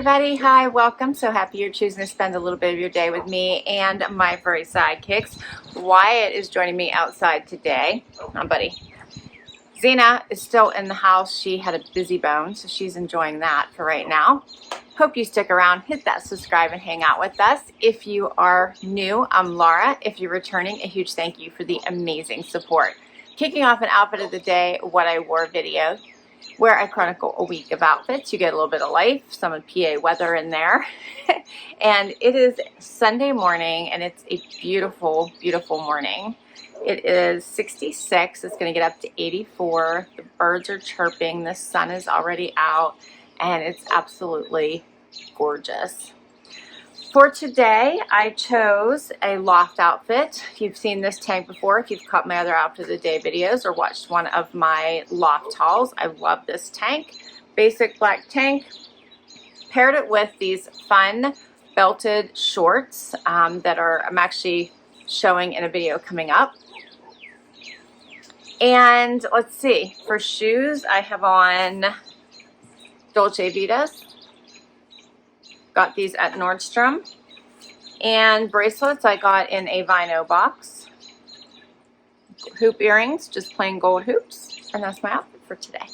everybody. Hi, welcome. So happy you're choosing to spend a little bit of your day with me and my furry sidekicks. Wyatt is joining me outside today. Oh, buddy. Zena is still in the house. She had a busy bone, so she's enjoying that for right now. Hope you stick around, hit that subscribe, and hang out with us. If you are new, I'm Laura. If you're returning, a huge thank you for the amazing support. Kicking off an outfit of the day, what I wore video, where I chronicle a week of outfits. You get a little bit of life, some of PA weather in there. And it is Sunday morning, and it's a beautiful, beautiful morning. It is 66. It's going to get up to 84. The birds are chirping. The sun is already out, and it's absolutely gorgeous. For today, I chose a loft outfit. If you've seen this tank before, if you've caught my other outfit of the day videos or watched one of my loft hauls, I love this tank. Basic black tank. Paired it with these fun belted shorts that I'm actually showing in a video coming up. And let's see, for shoes, I have on Dolce Vitas. Got these at Nordstrom. And bracelets I got in a vinyl box. Hoop earrings, just plain gold hoops. And that's my outfit for today.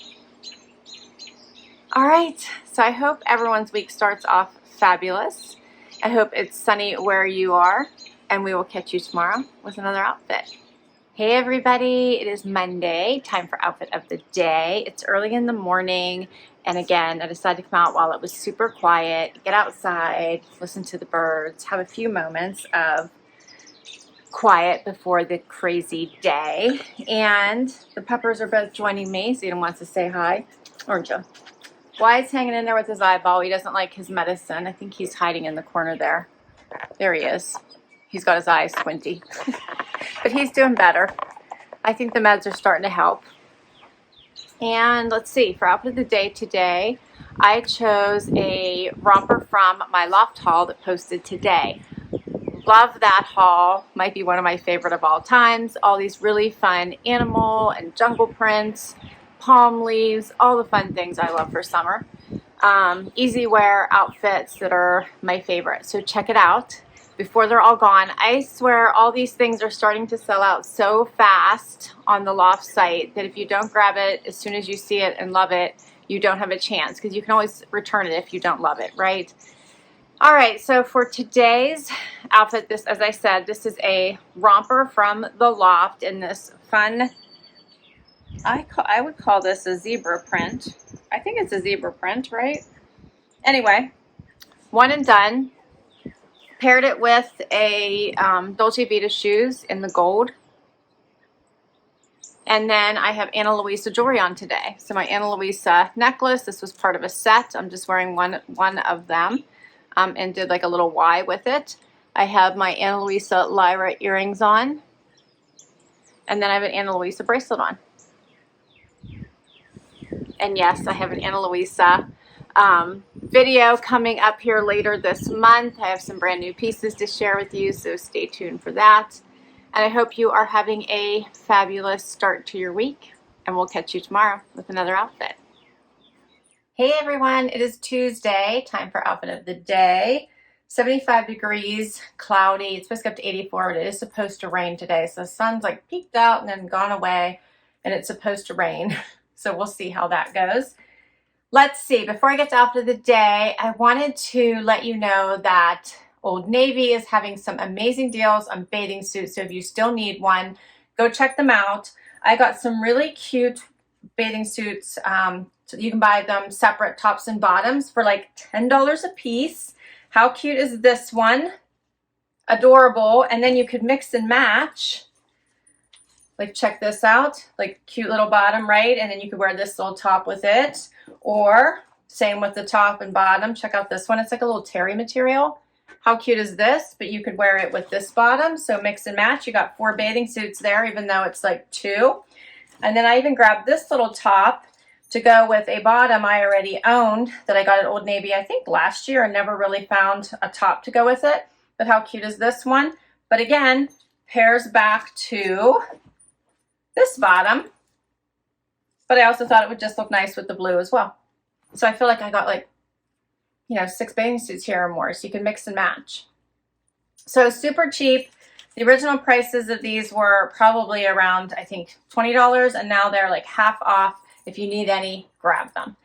All right, so I hope everyone's week starts off fabulous. I hope it's sunny where you are. And we will catch you tomorrow with another outfit. Hey everybody, it is Monday, time for outfit of the day. It's early in the morning, and again, I decided to come out while it was super quiet, get outside, listen to the birds, have a few moments of quiet before the crazy day. And the puppers are both joining me. Zena wants to say hi, aren't you? Wyatt's hanging in there with his eyeball. He doesn't like his medicine. I think he's hiding in the corner there. There he is. He's got his eyes squinty. But he's doing better. I think the meds are starting to help. And let's see, for outfit of the day today, I chose a romper from my loft haul that posted today. Love that haul. Might be one of my favorite of all times. All these really fun animal and jungle prints, palm leaves, all the fun things I love for summer. Easy wear outfits that are my favorite. So check it out before they're all gone. I swear all these things are starting to sell out so fast on the loft site that if you don't grab it as soon as you see it and love it, you don't have a chance, because you can always return it if you don't love it, right? All right, so for today's outfit, this, as I said, this is a romper from the loft in this fun, I would call this a zebra print. I think it's a zebra print, right? Anyway, one and done. Paired it with a Dolce Vita shoes in the gold. And then I have Ana Luisa jewelry on today. So my Ana Luisa necklace, this was part of a set. I'm just wearing one of them and did like a little Y with it. I have my Ana Luisa Lyra earrings on. And then I have an Ana Luisa bracelet on. And yes, I have an Ana Luisa video coming up here later this month. I have some brand new pieces to share with you, so stay tuned for that. And I hope you are having a fabulous start to your week, and we'll catch you tomorrow with another outfit. Hey everyone, it is Tuesday, time for outfit of the day. 75 degrees, cloudy. It's supposed to get up to 84, but it is supposed to rain today. So the sun's like peeked out and then gone away, and it's supposed to rain. So we'll see how that goes. Let's see, before I get to outfit of the day, I wanted to let you know that Old Navy is having some amazing deals on bathing suits. So if you still need one, go check them out. I got some really cute bathing suits. So you can buy them separate, tops and bottoms, for like $10 a piece. How cute is this one? Adorable. And then you could mix and match. Like, check this out, like cute little bottom, right? And then you could wear this little top with it, or same with the top and bottom. Check out this one. It's like a little terry material. How cute is this? But you could wear it with this bottom. So mix and match. You got 4 bathing suits there, even though it's like 2. And then I even grabbed this little top to go with a bottom I already owned that I got at Old Navy, I think last year, and never really found a top to go with it. But how cute is this one? But again, pairs back to this bottom, but I also thought it would just look nice with the blue as well. So I feel like I got like you know, 6 bathing suits here or more, so you can mix and match. So super cheap. The original prices of these were probably around, I think, $20, and now they're like half off. If you need any, grab them.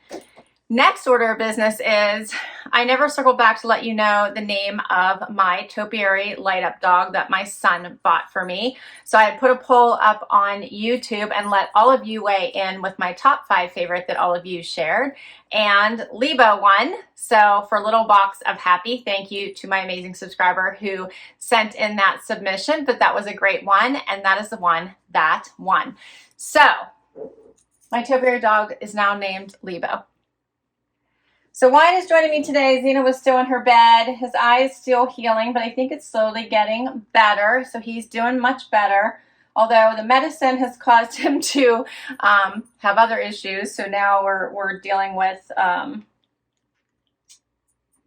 Next order of business is, I never circled back to let you know the name of my topiary light up dog that my son bought for me. So I had put a poll up on YouTube and let all of you weigh in with my top 5 favorite that all of you shared. And Lebo won. So for Little Box of Happy, thank you to my amazing subscriber who sent in that submission, but that was a great one. And that is the one that won. So my topiary dog is now named Lebo. So Wine is joining me today. Xena was still in her bed. His eye is still healing, but I think it's slowly getting better. So he's doing much better. Although the medicine has caused him to have other issues. So now we're dealing with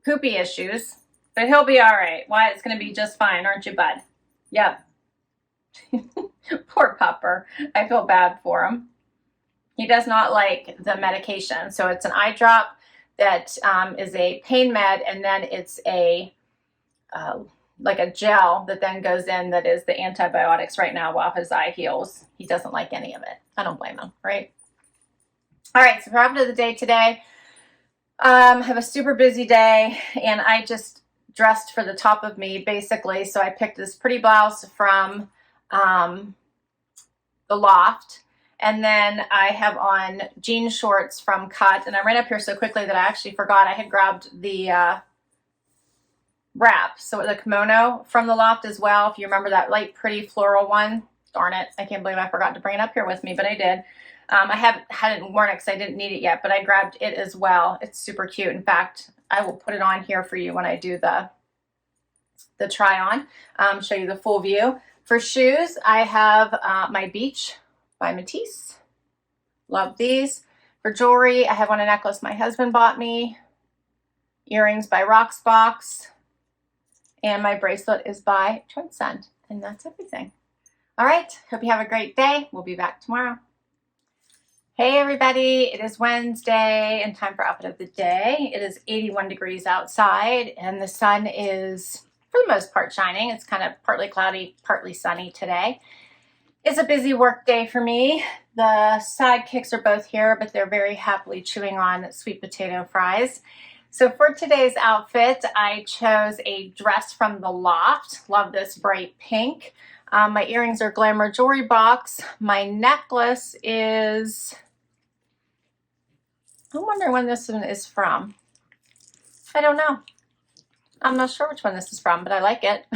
poopy issues. But he'll be all right. Wyatt's going to be just fine, aren't you, bud? Yep. Poor pupper. I feel bad for him. He does not like the medication. So it's an eye drop that is a pain med, and then it's a like a gel that then goes in that is the antibiotics right now while his eye heals. He doesn't like any of it. I don't blame him, right? All right, so for outfit of the day today, have a super busy day, and I just dressed for the top of me basically. So I picked this pretty blouse from the Loft. And then I have on jean shorts from Cut. And I ran up here so quickly that I actually forgot I had grabbed the wrap. So the kimono from the Loft as well. If you remember that light pretty floral one. Darn it. I can't believe I forgot to bring it up here with me, but I did. I hadn't worn it because I didn't need it yet, but I grabbed it as well. It's super cute. In fact, I will put it on here for you when I do the try on. Show you the full view. For shoes, I have my Beach by Matisse. Love these. For jewelry, I have on a necklace my husband bought me. Earrings by Rocksbox. And my bracelet is by Trendsend. And that's everything. All right. Hope you have a great day. We'll be back tomorrow. Hey everybody, it is Wednesday and time for outfit of the day. It is 81 degrees outside and the sun is for the most part shining. It's kind of partly cloudy, partly sunny today. It's a busy work day for me. The sidekicks are both here, but they're very happily chewing on sweet potato fries. So for today's outfit, I chose a dress from the Loft. Love this bright pink. My earrings are Glamour Jewelry Box. My necklace is, I wonder when this one is from. I don't know. I'm not sure which one this is from, but I like it.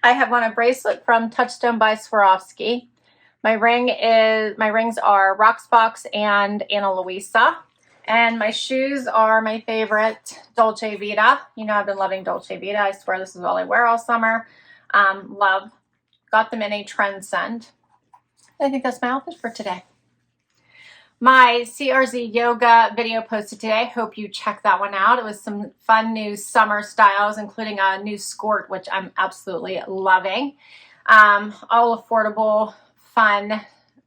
I have on a bracelet from Touchstone by Swarovski. My rings are Rocksbox and Ana Luisa. And my shoes are my favorite, Dolce Vita. You know I've been loving Dolce Vita. I swear this is all I wear all summer. Love. Got them in a Trendsend. I think that's my outfit for today. My CRZ yoga video posted today. Hope you check that one out. It was some fun new summer styles, including a new skirt, which I'm absolutely loving. All affordable, fun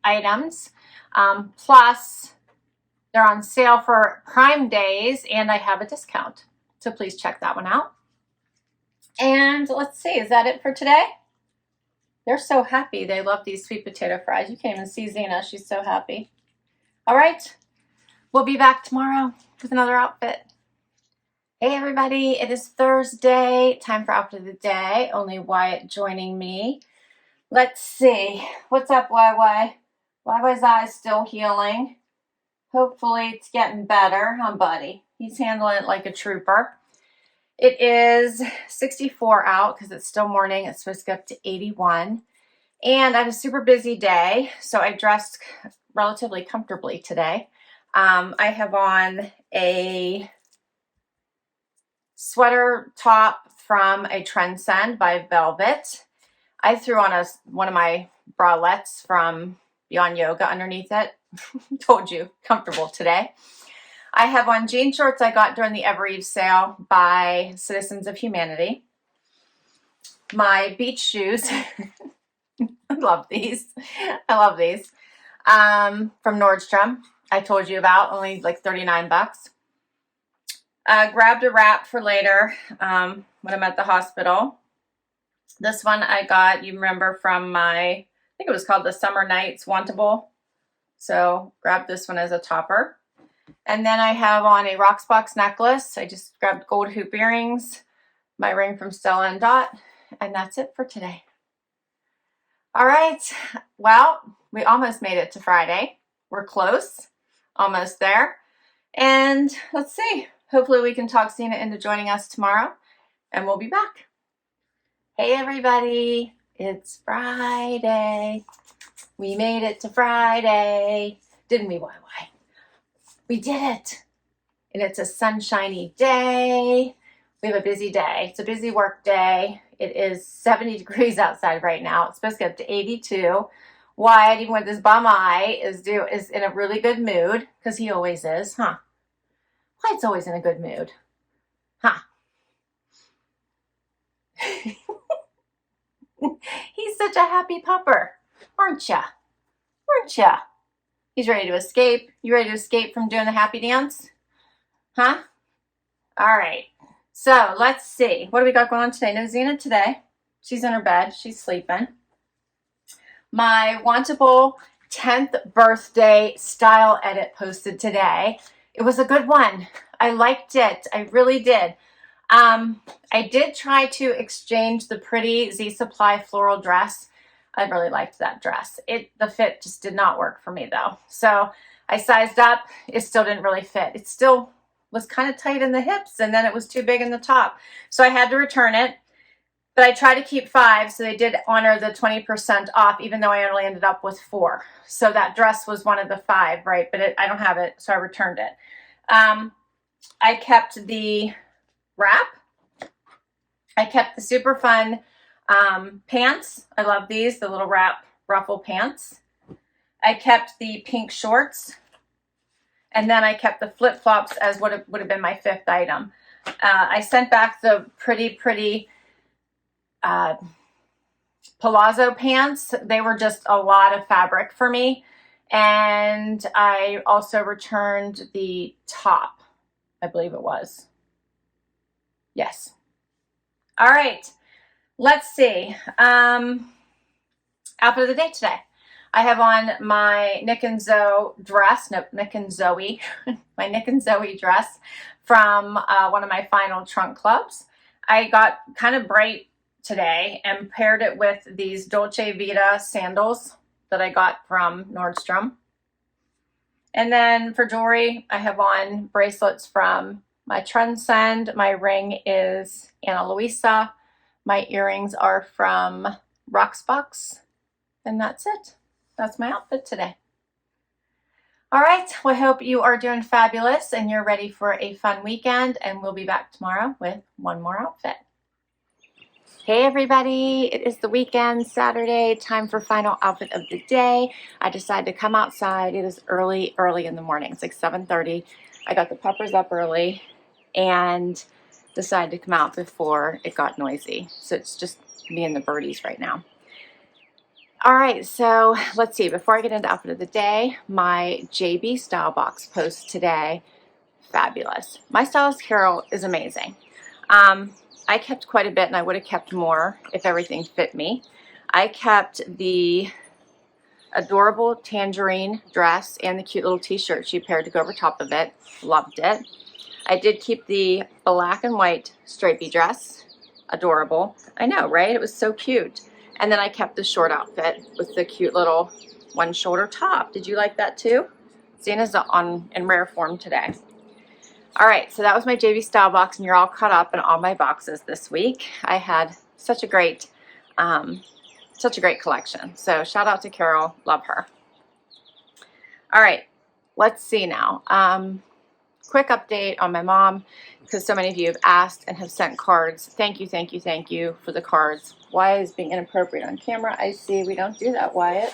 items. Plus, they're on sale for Prime Days, and I have a discount. So please check that one out. And let's see, is that it for today? They're so happy. They love these sweet potato fries. You can't even see Xena. She's so happy. All right, we'll be back tomorrow with another outfit. Hey everybody, it is Thursday, time for outfit of the day. Only Wyatt joining me. Let's see, what's up, YY? YY's eye's still healing. Hopefully it's getting better, huh, buddy? He's handling it like a trooper. It is 64 out because it's still morning. It's supposed to go up to 81. And I had a super busy day, so I dressed relatively comfortably today. I have on a sweater top from a Trendsend by Velvet. I threw on one of my bralettes from Beyond Yoga underneath it. Told you, comfortable today. I have on jean shorts I got during the Ever Eve sale by Citizens of Humanity. My beach shoes. I love these. I love these. From Nordstrom. I told you about, only like 39 bucks. Grabbed a wrap for later when I'm at the hospital. This one I got, you remember, from my, I think it was called the Summer Nights Wantable. So grabbed this one as a topper. And then I have on a Rocksbox necklace. I just grabbed gold hoop earrings, my ring from Stella Dot, and that's it for today. All right, well, we almost made it to Friday. We're close, almost there. And let's see, hopefully we can talk Cena into joining us tomorrow, and we'll be back. Hey everybody, it's Friday. We made it to Friday. Didn't we, YY? We did it. And it's a sunshiny day. We have a busy day. It's a busy work day. It is 70 degrees outside right now. It's supposed to get up to 82. Wyatt, even with this bum eye, is in a really good mood, because he always is, huh? Wyatt's always in a good mood, huh? He's such a happy pupper, aren't ya? Aren't ya? He's ready to escape. You ready to escape from doing the happy dance? Huh? All right. So let's see. What do we got going on today? No Xena today. She's in her bed. She's sleeping. My Wantable 10th birthday style edit posted today. It was a good one. I liked it. I really did. I did try to exchange the pretty Z Supply floral dress. I really liked that dress. The fit just did not work for me though. So I sized up. It still didn't really fit. It still was kind of tight in the hips, and then it was too big in the top. So I had to return it. But I tried to keep 5, so they did honor the 20% off, even though I only ended up with 4. So that dress was one of the 5, right? But I don't have it, so I returned it. I kept the wrap. I kept the super fun pants. I love these, the little wrap ruffle pants. I kept the pink shorts. And then I kept the flip-flops as would have been my 5th item. I sent back the pretty palazzo pants. They were just a lot of fabric for me. And I also returned the top, I believe it was. Yes. All right. Let's see. Outfit of the day today. I have on my Nick and Zoe dress. Nope, Nick and Zoe. My Nick and Zoe dress from one of my final trunk clubs. I got kind of bright today and paired it with these Dolce Vita sandals that I got from Nordstrom. And then for jewelry, I have on bracelets from my Trendsend. My ring is Ana Luisa. My earrings are from Rocksbox. And that's it. That's my outfit today. All right. Well, I hope you are doing fabulous and you're ready for a fun weekend. And we'll be back tomorrow with one more outfit. Hey everybody, it is the weekend, Saturday, time for final outfit of the day. I decided to come outside. It is early in the morning. It's like 7:30. I got the puppers up early and decided to come out before it got noisy. So it's just me and the birdies right now. All right, so let's see. Before I get into outfit of the day, my JB style box post today, fabulous. My stylist Carol is amazing. I kept quite a bit, and I would have kept more if everything fit me. I kept the adorable tangerine dress and the cute little t-shirt she paired to go over top of it. Loved it. I did keep the black and white stripey dress. Adorable. I know, right? It was so cute. And then I kept the short outfit with the cute little one shoulder top. Did you like that too? Zena's in rare form today. All right, so that was my JV style box, and you're all caught up in all my boxes this week. I had such a great collection. So shout out to Carol, love her. All right, let's see now. Quick update on my mom, because so many of you have asked and have sent cards. Thank you for the cards. Wyatt is being inappropriate on camera. I see. We don't do that, Wyatt.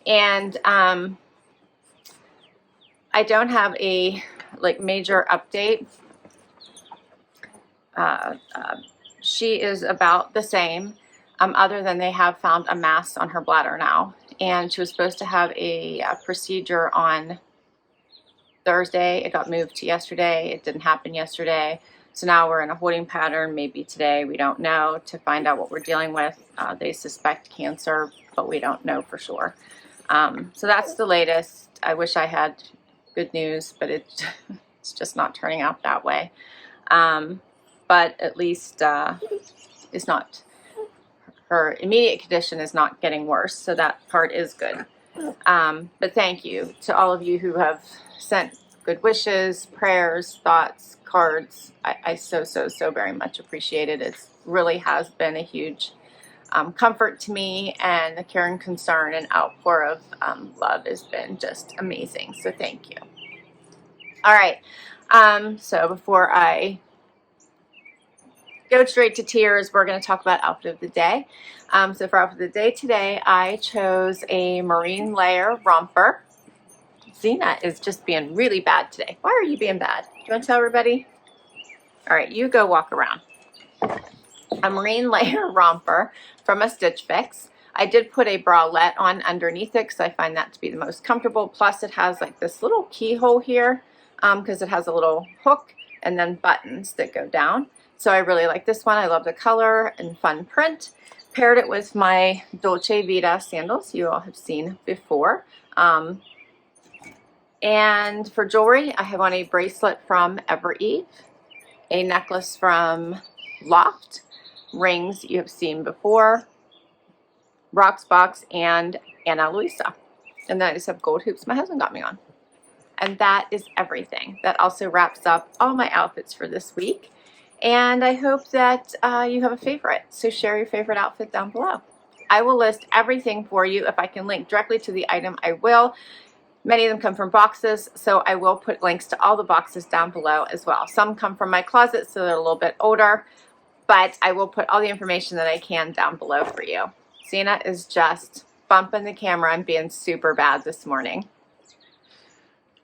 And I don't have a major update. She is about the same, other than they have found a mass on her bladder now, and she was supposed to have a procedure on Thursday. It got moved to yesterday. It didn't happen yesterday. So now we're in a holding pattern, maybe today, we don't know, to find out what we're dealing with. They suspect cancer, but we don't know for sure. So that's the latest. I wish I had good news, but it's just not turning out that way. But at least it's not, her immediate condition is not getting worse, so that part is good. But thank you to all of you who have sent good wishes, prayers, thoughts, cards. I so very much appreciate it. It really has been a huge comfort to me, and the care and concern and outpour of love has been just amazing. So thank you. All right. So before I go straight to tears, we're going to talk about outfit of the day. So for outfit of the day today, I chose a marine layer romper. Zena is just being really bad today. Why are you being bad? Do you want to tell everybody? All right, you go walk around. A marine layer romper from a Stitch Fix. I did put a bralette on underneath it because I find that to be the most comfortable. Plus it has like this little keyhole here because it has a little hook and then buttons that go down. So I really like this one. I love the color and fun print. Paired it with my Dolce Vita sandals you all have seen before. And for jewelry, I have on a bracelet from Eve, a necklace from Loft, rings you have seen before, Rocksbox, and Luisa. And then I just have gold hoops my husband got me on. And that is everything. That also wraps up all my outfits for this week. And I hope that you have a favorite. So share your favorite outfit down below. I will list everything for you. If I can link directly to the item, I will. Many of them come from boxes, so I will put links to all the boxes down below as well. Some come from my closet, so they're a little bit older, but I will put all the information that I can down below for you. Zena is just bumping the camera and being super bad this morning.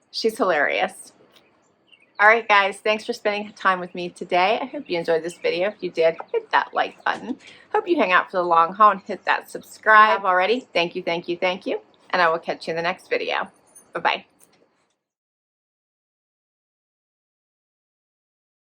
She's hilarious. All right, guys, thanks for spending time with me today. I hope you enjoyed this video. If you did, hit that like button. Hope you hang out for the long haul and hit that subscribe already. Thank you, thank you, thank you. And I will catch you in the next video. Bye-bye.